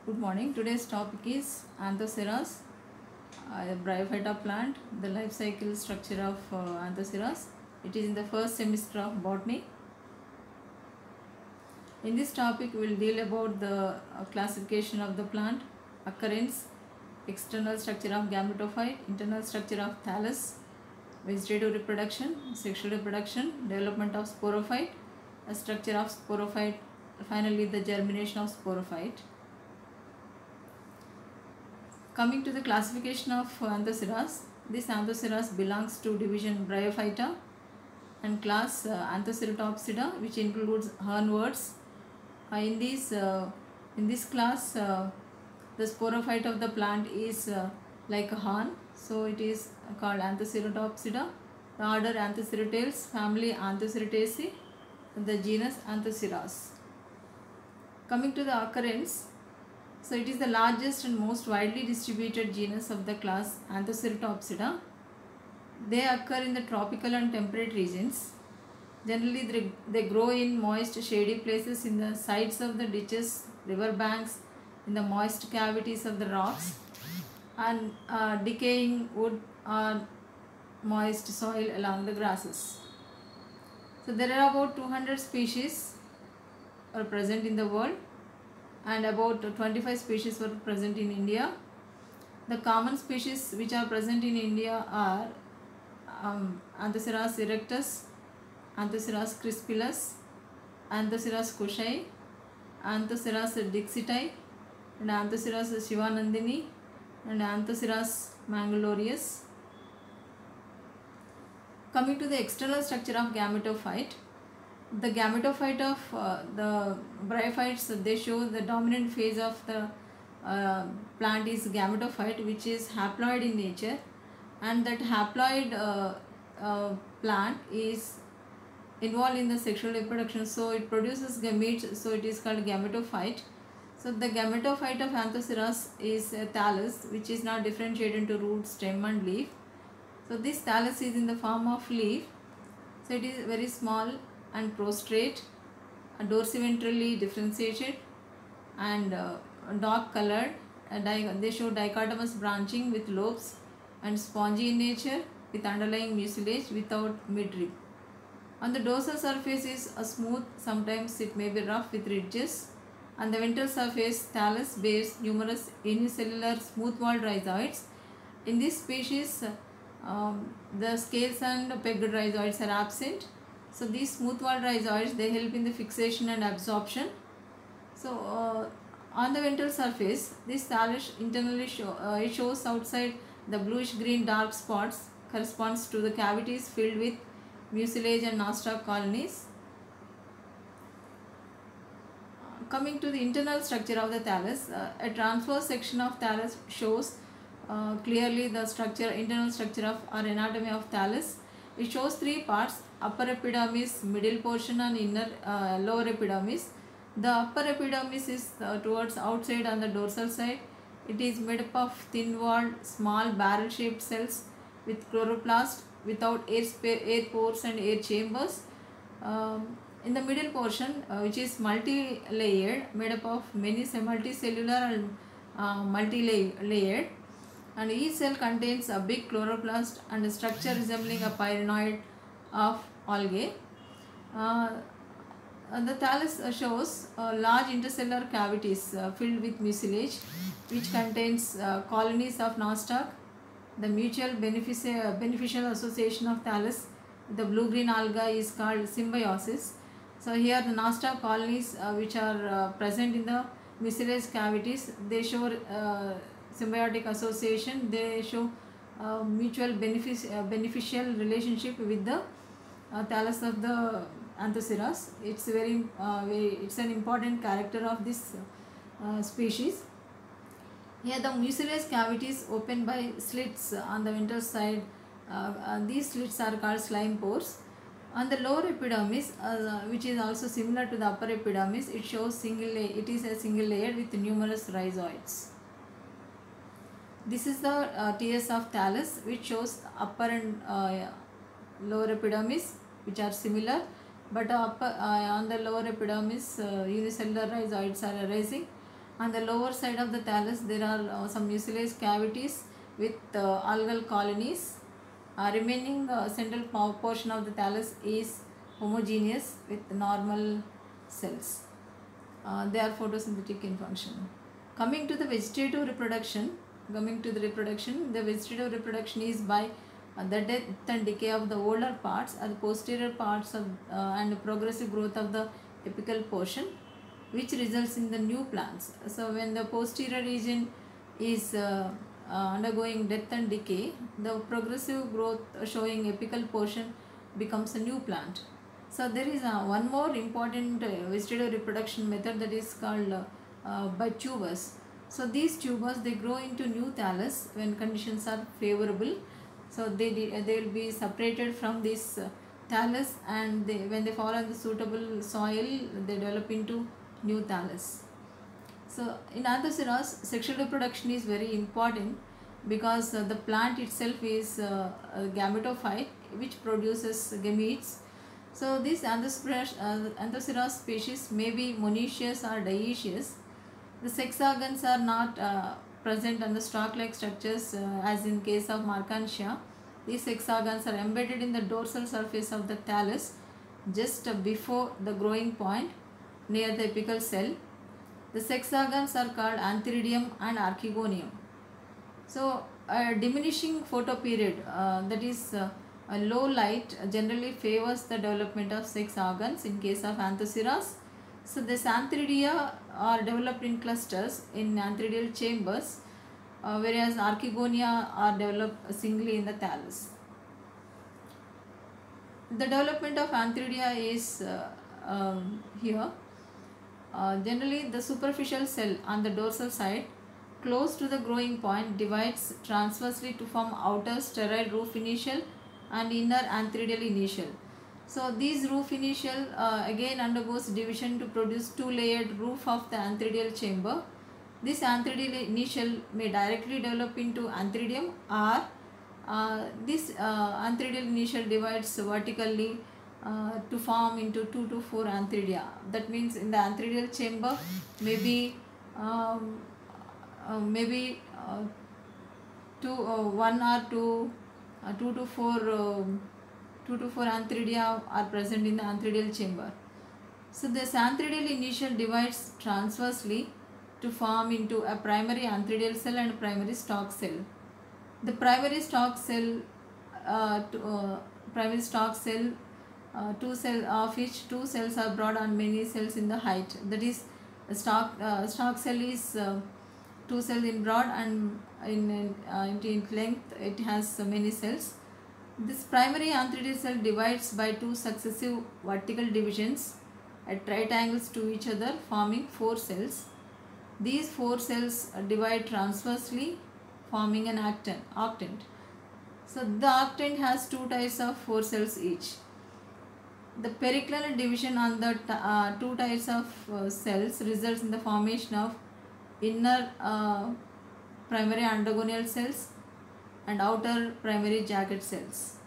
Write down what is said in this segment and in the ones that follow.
Good morning. Today's topic is Anthoceras, a bryophyta plant, the life cycle structure of Anthoceras. It is in the first semester of botany. In this topic, we will deal about the classification of the plant, occurrence, external structure of gametophyte, internal structure of thallus, vegetative reproduction, sexual reproduction, development of sporophyte, structure of sporophyte, finally the germination of sporophyte. Coming to the classification of Anthoceras, this Anthoceras belongs to division Bryophyta and class Anthoceratopsida, which includes hornworts. In this class, the sporophyte of the plant is like a horn, so it is called Anthoceratopsida. The order Anthoceratales, family Anthocerataceae, the genus Anthoceras. Coming to the occurrence, so it is the largest and most widely distributed genus of the class Anthoceratopsida. They occur in the tropical and temperate regions. Generally, they grow in moist, shady places in the sides of the ditches, river banks, in the moist cavities of the rocks, and decaying wood or moist soil along the grasses. So there are about 200 species are present in the world, and about 25 species were present in India. The common species which are present in India are Anthoceras erectus, Anthoceras crispillus, Anthoceras koshai, Anthoceras dixiti, and Anthoceras shivanandini, and Anthoceras mangalorius. Coming to the external structure of gametophyte, the gametophyte of the bryophytes, they show the dominant phase of the plant is gametophyte, which is haploid in nature, and that haploid plant is involved in the sexual reproduction, so it produces gametes, so it is called gametophyte. So the gametophyte of Anthoceras is a thallus, which is now differentiated into root, stem and leaf. So this thallus is in the form of leaf, so it is very small and prostrate, dorsiventrally differentiated and dark colored. They show dichotomous branching with lobes and spongy in nature with underlying mucilage without midrib. On the dorsal surface is a smooth, sometimes it may be rough with ridges. On the ventral surface, thallus bears numerous unicellular smooth-walled rhizoids. In this species, the scales and pegged rhizoids are absent. So these smooth-walled rhizoids, they help in the fixation and absorption. So on the ventral surface, this thallus internally it shows outside the bluish-green dark spots corresponds to the cavities filled with mucilage and nostoc colonies. Coming to the internal structure of the thallus, a transverse section of thallus shows clearly the internal structure of or anatomy of thallus. It shows three parts: upper epidermis, middle portion, and inner lower epidermis. The upper epidermis is towards outside on the dorsal side. It is made up of thin-walled, small barrel-shaped cells with chloroplast without air pores and air chambers. In the middle portion, which is multi-layered, made up of many multicellular and multi-layered, and each cell contains a big chloroplast and a structure resembling a pyrenoid of algae. The thallus shows large intercellular cavities filled with mucilage, which contains colonies of nostoc. The mutual beneficial association of thallus with the blue-green alga is called symbiosis. So here the nostoc colonies which are present in the mucilage cavities, they show symbiotic association. They show mutual beneficial relationship with the thallus of the Anthoceras. It's it's an important character of this species. Here the mucilage cavities open by slits on the ventral side. These slits are called slime pores. On the lower epidermis, which is also similar to the upper epidermis, it shows it is a single layer with numerous rhizoids. This is the TS of thallus, which shows upper and lower epidermis, which are similar, but on the lower epidermis unicellular rhizoids are arising, On the lower side of the thallus, there are some mucilage cavities with algal colonies. Remaining central portion of the thallus is homogeneous with normal cells. They are photosynthetic in function. Coming to the vegetative reproduction, the vegetative reproduction is by the death and decay of the older parts and the posterior parts of and the progressive growth of the apical portion, which results in the new plants. So when the posterior region is undergoing death and decay, the progressive growth showing apical portion becomes a new plant. So there is one more important vegetative reproduction method, that is called by tubers. So these tubers, they grow into new thallus when conditions are favorable. So they will be separated from this thallus, and when they fall on the suitable soil, they develop into new thallus. So in Anthoceras, sexual reproduction is very important because the plant itself is a gametophyte which produces gametes. So these Anthoceras species may be monoecious or dioecious. The sex organs are not present on the stalk-like structures as in case of Marchantia. These sex organs are embedded in the dorsal surface of the thallus just before the growing point near the apical cell. The sex organs are called antheridium and archegonium. So a diminishing photoperiod, that is a low light, generally favors the development of sex organs in case of Anthoceras. So this antheridia are developed in clusters in antheridial chambers, whereas archegonia are developed singly in the thallus. The development of antheridia is here. Generally, the superficial cell on the dorsal side close to the growing point divides transversely to form outer sterile roof initial and inner antheridial initial. So these roof initial again undergoes division to produce two-layered roof of the antheridial chamber. This antheridial initial may directly develop into antheridium, or this antheridial initial divides vertically to form into 2 to 4 antheridia. That means in the antheridial chamber maybe one or two 2 to 4 antheridia are present in the antheridial chamber. So this antheridial initial divides transversely to form into a primary antheridial cell and primary stalk cell. The primary stalk cell, two cells of which two cells are broad and many cells in the height. That is, the stalk cell is 2 cells in broad, and in length it has many cells. This primary antheridial cell divides by 2 successive vertical divisions at right angles to each other, forming 4 cells. These 4 cells divide transversely, forming an octant. So the octant has 2 types of 4 cells each. The periclinal division on the 2 types of cells results in the formation of inner primary androgonial cells and outer primary jacket cells.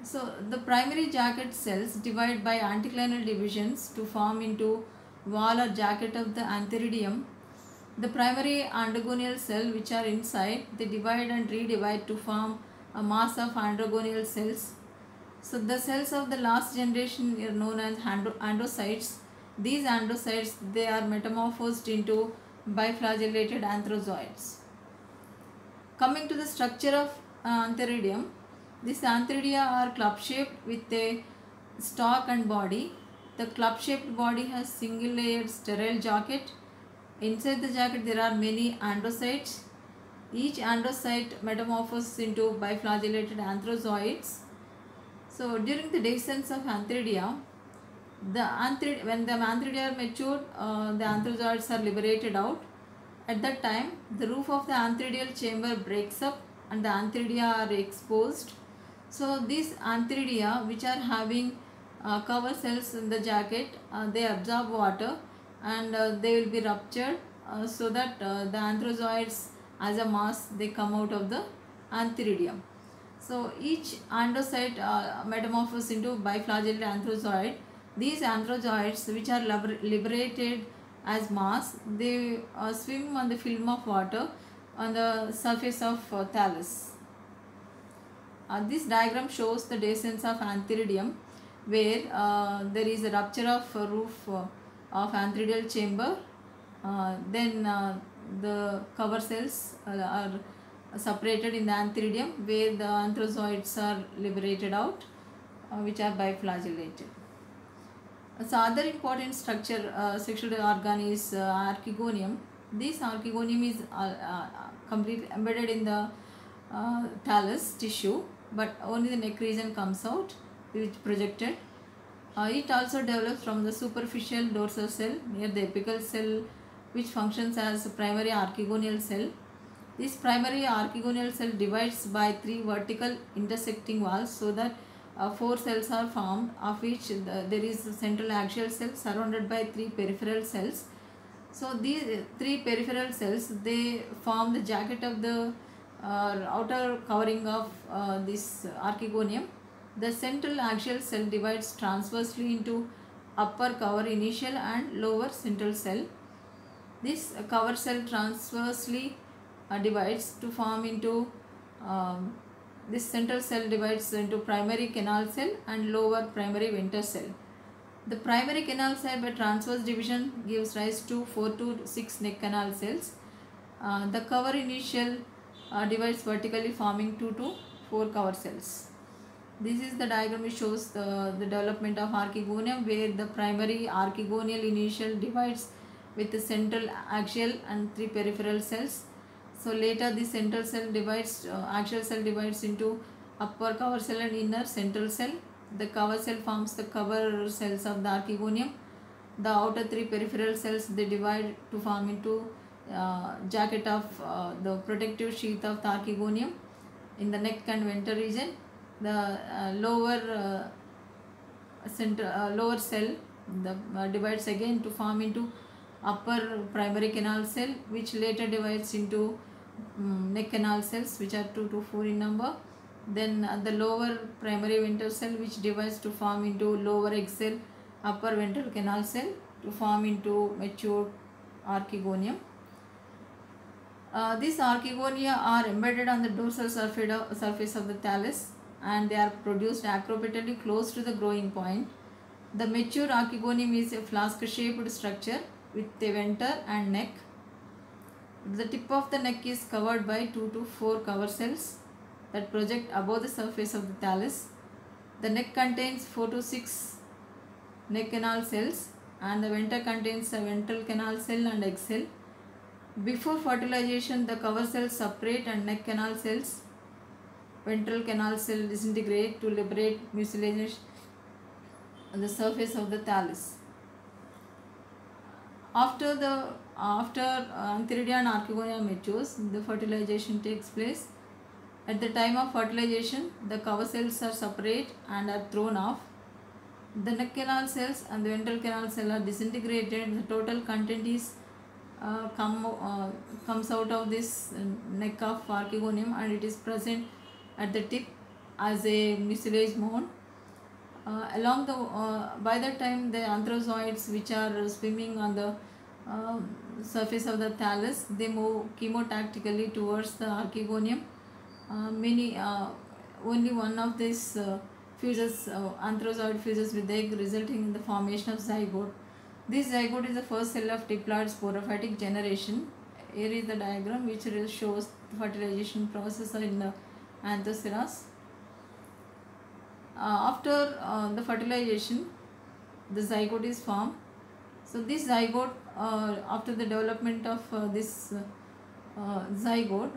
So the primary jacket cells divide by anticlinal divisions to form into wall or jacket of the antheridium. The primary androgonial cell which are inside, they divide and redivide to form a mass of androgonial cells. So the cells of the last generation are known as androcytes. These androcytes, they are metamorphosed into biflagellated anthrozoids. Coming to the structure of antheridium, these antheridia are club-shaped with a stalk and body. The club-shaped body has single-layered sterile jacket. Inside the jacket there are many androcytes. Each androcyte metamorphoses into biflagellated anthrozoids. So during the dehiscence of antheridia, when the antheridia are matured, the anthrozoids are liberated out. At that time, the roof of the antheridial chamber breaks up and the antheridia are exposed. So these antheridia, which are having cover cells in the jacket, they absorb water and they will be ruptured so that the anthrozoids as a mass, they come out of the antheridium. So each androcyte metamorphoses into biflagellated anthrozoid. These anthrozoids, which are liberated as mass. They swim on the film of water on the surface of thallus. This diagram shows the descent of antheridium, where there is a rupture of roof of antheridial chamber. Then the cover cells are separated in the antheridium, where the anthrozoids are liberated out, which are biflagellated. So other important structure, sexual organ is archegonium. This archegonium is completely embedded in the thallus tissue, but only the neck region comes out, which projected. It also develops from the superficial dorsal cell near the apical cell, which functions as a primary archegonial cell. This primary archegonial cell divides by 3 vertical intersecting walls, so that 4 cells are formed, of which there is a central axial cell surrounded by 3 peripheral cells. So these 3 peripheral cells, they form the jacket of the outer covering of this archegonium. The central axial cell divides transversely into upper cover initial and lower central cell. This cover cell transversely divides to form into this central cell divides into primary canal cell and lower primary venter cell. The primary canal cell by transverse division gives rise to 4 to 6 neck canal cells. The cover initial divides vertically, forming 2 to 4 cover cells. This is the diagram which shows the development of archegonium, where the primary archegonial initial divides with the central axial and 3 peripheral cells. So later the central cell divides, axial cell divides into upper cover cell and inner central cell. The cover cell forms the cover cells of the archegonium. The outer 3 peripheral cells, they divide to form into jacket of the protective sheath of the archegonium in the neck and venter region. The lower cell divides again to form into upper primary canal cell, which later divides into neck canal cells, which are 2 to 4 in number. Then the lower primary ventral cell, which divides to form into lower egg cell, upper ventral canal cell, to form into mature archegonium. These archegonia are embedded on the dorsal surface of the thallus, and they are produced acropetally close to the growing point. The mature archegonium is a flask-shaped structure with a venter and neck. The tip of the neck is covered by 2 to 4 cover cells that project above the surface of the thallus. The neck contains 4 to 6 neck canal cells, and the venter contains a ventral canal cell and egg cell. Before fertilization, the cover cells separate and neck canal cells, ventral canal cell disintegrate to liberate mucilage on the surface of the thallus. After antheridia and archegonia matures, the fertilization takes place. At the time of fertilization, the cover cells are separate and are thrown off. The neck canal cells and the ventral canal cell are disintegrated. The total content is comes out of this neck of archegonium, and it is present at the tip as a mucilage mound. By that time, the anthrozoids, which are swimming on the surface of the thallus, they move chemotactically towards the archegonium. Only one of these fuses, anthrozoid fuses with egg, resulting in the formation of zygote. This zygote is the first cell of diploid sporophytic generation. Here is the diagram which shows the fertilization process in the Anthoceras. After the fertilization, the zygote is formed. So this zygote, after the development of this zygote,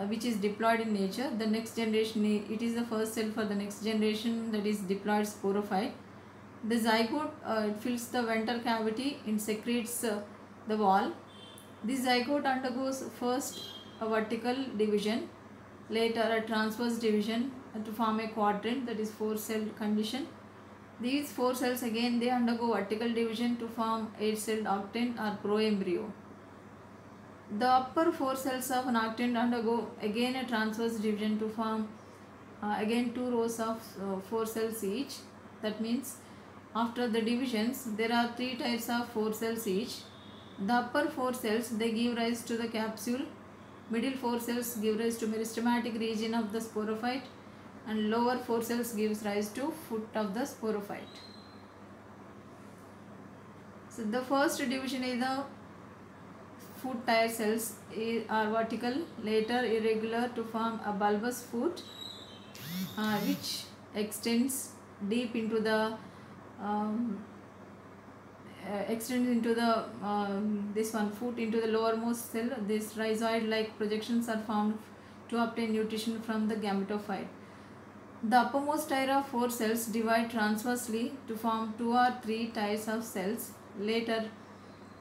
which is diploid in nature, the next generation, it is the first cell for the next generation, that is diploid sporophyte. The zygote it fills the ventral cavity and secretes the wall. This zygote undergoes first a vertical division, later a transverse division to form a quadrant, that is 4-cell condition. These 4 cells again, they undergo vertical division to form 8-celled octant or proembryo. The upper 4 cells of an octant undergo again a transverse division to form again 2 rows of 4 cells each. That means after the divisions, there are 3 types of 4 cells each. The upper four cells, they give rise to the capsule. Middle four cells give rise to meristematic region of the sporophyte, and lower four cells gives rise to foot of the sporophyte. So the first division is the foot tier cells are vertical, later irregular to form a bulbous foot, which extends deep into the this one foot into the lowermost cell. This rhizoid like projections are found to obtain nutrition from the gametophyte. The uppermost tier of four cells divide transversely to form 2 or 3 tiers of cells. Later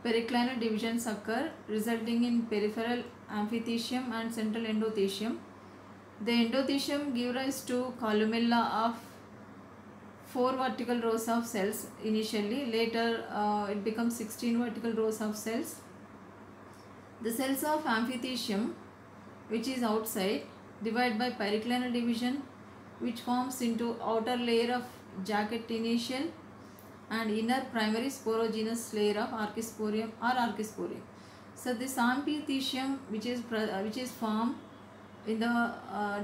periclinal divisions occur, resulting in peripheral amphitheecium and central endothecium. The endothecium gives rise to columella of 4 vertical rows of cells initially. Later it becomes 16 vertical rows of cells. The cells of amphitheecium, which is outside, divide by periclinal division, which forms into outer layer of jacket initial and inner primary sporogenous layer of archisporium or archisporium. So this amphitheecium, which is formed in the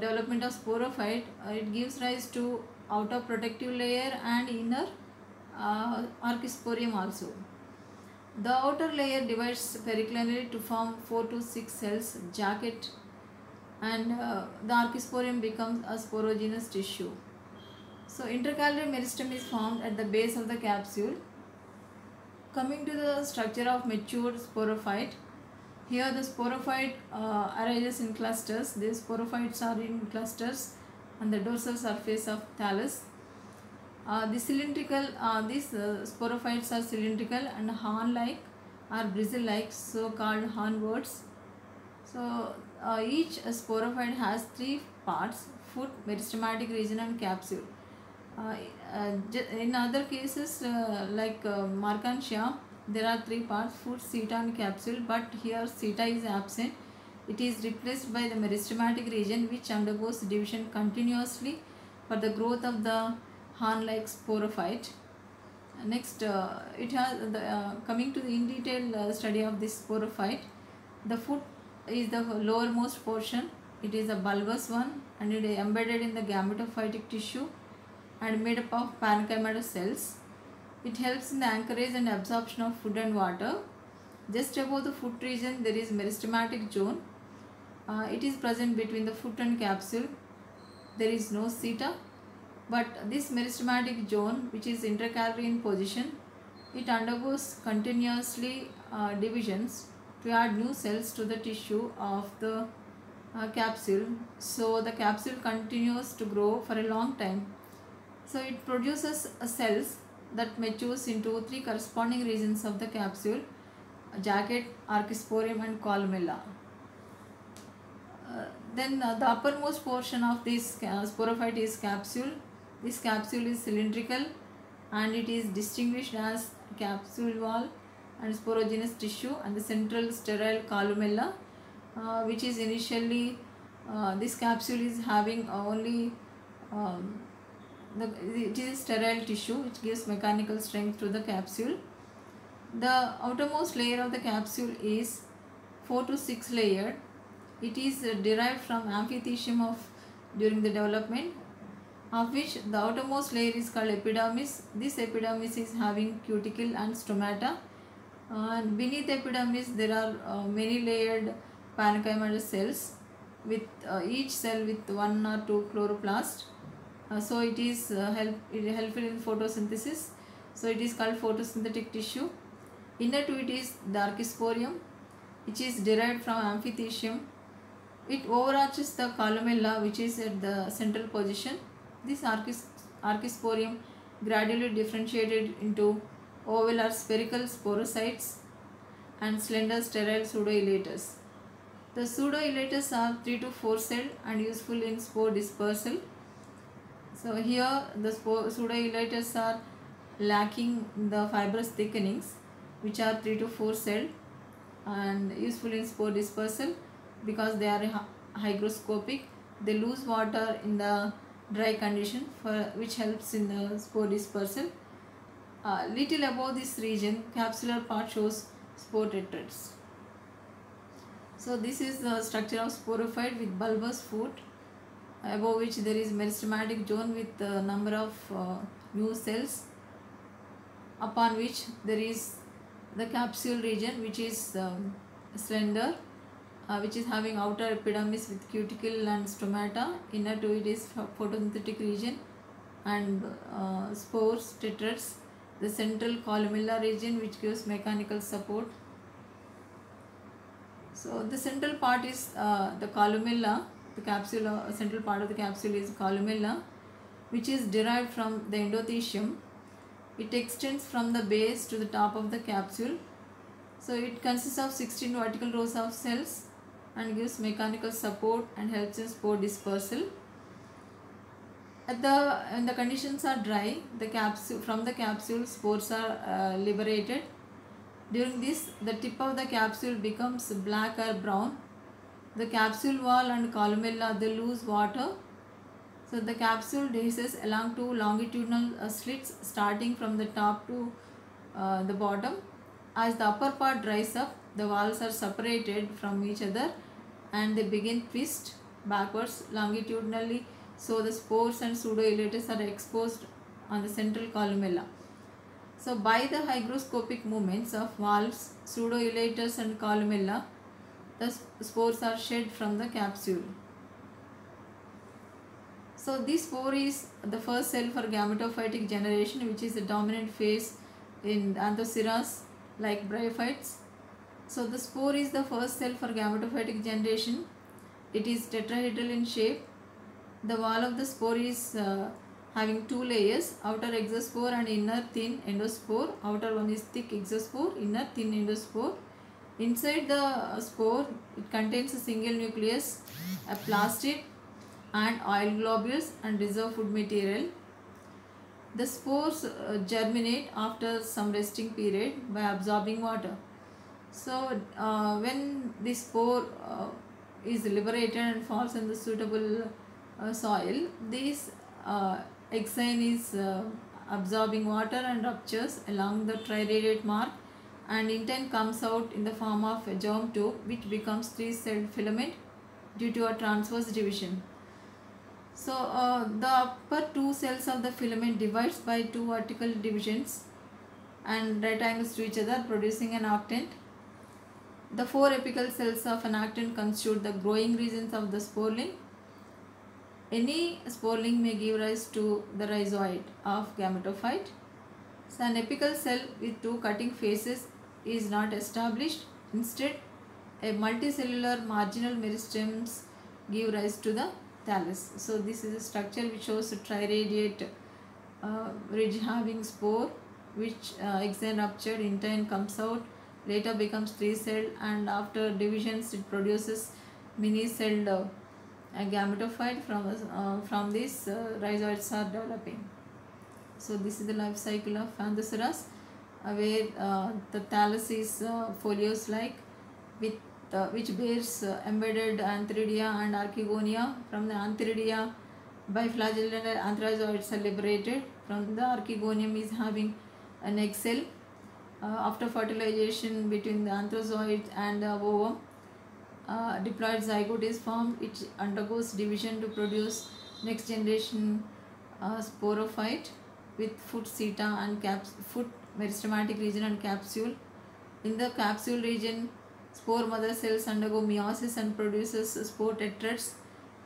development of sporophyte, it gives rise to outer protective layer and inner archisporium also. The outer layer divides periclinally to form 4 to 6 cells jacket, and the archisporium becomes a sporogenous tissue. So intercalary meristem is formed at the base of the capsule. Coming to the structure of mature sporophyte, here the sporophyte arises in clusters. These sporophytes are in clusters on the dorsal surface of thallus. These sporophytes are cylindrical and horn-like or bristle-like, so called hornworts. So each sporophyte has 3 parts: foot, meristematic region and capsule. In other cases like Markantia, there are 3 parts: foot, seta and capsule, but here seta is absent. It is replaced by the meristematic region, which undergoes division continuously for the growth of the horn-like sporophyte. Next, coming to the in detail study of this sporophyte. The foot is the lowermost portion. It is a bulbous one and it is embedded in the gametophytic tissue and made up of parenchymal cells. It helps in the anchorage and absorption of food and water. Just above the foot region there is meristematic zone. It is present between the foot and capsule. There is no seta, but this meristematic zone, which is intercalary in position, it undergoes continuously divisions to add new cells to the tissue of the capsule. So the capsule continues to grow for a long time. So it produces cells that matures into 3 corresponding regions of the capsule: jacket, archisporium and columella. Then the uppermost portion of this sporophyte is capsule. This capsule is cylindrical and it is distinguished as capsule wall and sporogenous tissue, and the central sterile columella, which is initially this capsule is having only it is sterile tissue which gives mechanical strength to the capsule. The outermost layer of the capsule is 4 to 6 layered. It is derived from amphitheecium during the development, of which the outermost layer is called epidermis. This epidermis is having cuticle and stomata, and beneath epidermis there are many layered parenchymal cells with each cell with 1 or 2 chloroplasts. So it is helpful in photosynthesis. So it is called photosynthetic tissue. Inner to it is the archisporium, which is derived from amphitheecium. It overarches the columella, which is at the central position. This archisporium gradually differentiated into oval or spherical sporocytes and slender sterile pseudoelaters. The pseudoelaters are 3 to 4 celled and useful in spore dispersal. So here the pseudoelaters are lacking the fibrous thickenings, which are 3 to 4 celled and useful in spore dispersal because they are hygroscopic. They lose water in the dry condition, which helps in the spore dispersal. Little above this region, capsular part shows spore tetrads. So this is the structure of sporophyte with bulbous foot, above which there is meristematic zone with a number of new cells, upon which there is the capsule region, which is slender, which is having outer epidermis with cuticle and stomata. Inner to it is photosynthetic region and spores, tetrads. The central columella region, which gives mechanical support. So the central part is the columella. The capsule, central part of the capsule is columella, which is derived from the endothecium. It extends from the base to the top of the capsule. So it consists of 16 vertical rows of cells and gives mechanical support and helps in spore dispersal. When the conditions are dry, from the capsule spores are liberated. During this, the tip of the capsule becomes black or brown. The capsule wall and columella, they lose water. So the capsule dehisces along two longitudinal slits starting from the top to the bottom. As the upper part dries up, the walls are separated from each other and they begin twist backwards longitudinally. So the spores and pseudoelaters are exposed on the central columella. So by the hygroscopic movements of valves, pseudoelaters and columella, the spores are shed from the capsule. So this spore is the first cell for gametophytic generation, which is the dominant phase in Anthoceras like bryophytes. So the spore is the first cell for gametophytic generation. It is tetrahedral in shape. The wall of the spore is having two layers, outer exospore and inner thin endospore. Outer one is thick exospore, inner thin endospore. Inside the spore, it contains a single nucleus, a plastid and oil globules and reserve food material. The spores germinate after some resting period by absorbing water. So when the spore is liberated and falls in the suitable soil, this exine is absorbing water and ruptures along the triradiate mark, and in turn comes out in the form of a germ tube, which becomes three-celled filament due to a transverse division. So the upper two cells of the filament divides by two vertical divisions and right angles to each other, producing an octant. The four apical cells of an octant constitute the growing regions of the sporulin. Any sporulin may give rise to the rhizoid of gametophyte. So an apical cell with two cutting faces is not established. Instead, a multicellular marginal meristems give rise to the thallus. So this is a structure which shows a triradiate ridge having spore, which exine ruptured in turn comes out, later becomes three-celled, and after divisions it produces mini-celled gametophyte. From this rhizoids are developing. So this is the life cycle of Anthoceras, where the thallus is foliose-like, with which bears embedded antheridia and archegonia. From the antheridia, biflagellar anthrazoids are liberated. From the archegonium is having an egg cell. After fertilization between the anthrazoid and the ovum, diploid zygote is formed. It undergoes division to produce next generation sporophyte with foot seta and foot meristematic region and capsule. In the capsule region, spore mother cells undergo meiosis and produces spore tetrads.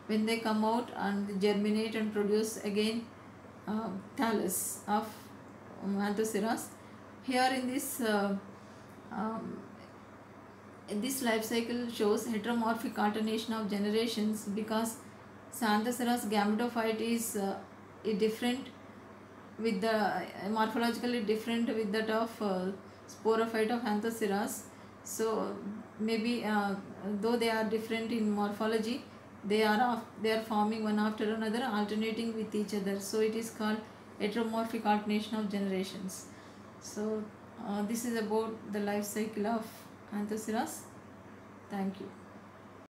When they come out and germinate and produce again thallus of Anthoceras. Here in this life cycle shows heteromorphic alternation of generations, because Anthoceras gametophyte is different with the morphologically different with that of sporophyte of Anthoceras. So maybe though they are different in morphology, they are forming one after another, alternating with each other. So it is called heteromorphic alternation of generations. So this is about the life cycle of Anthoceras. Thank you.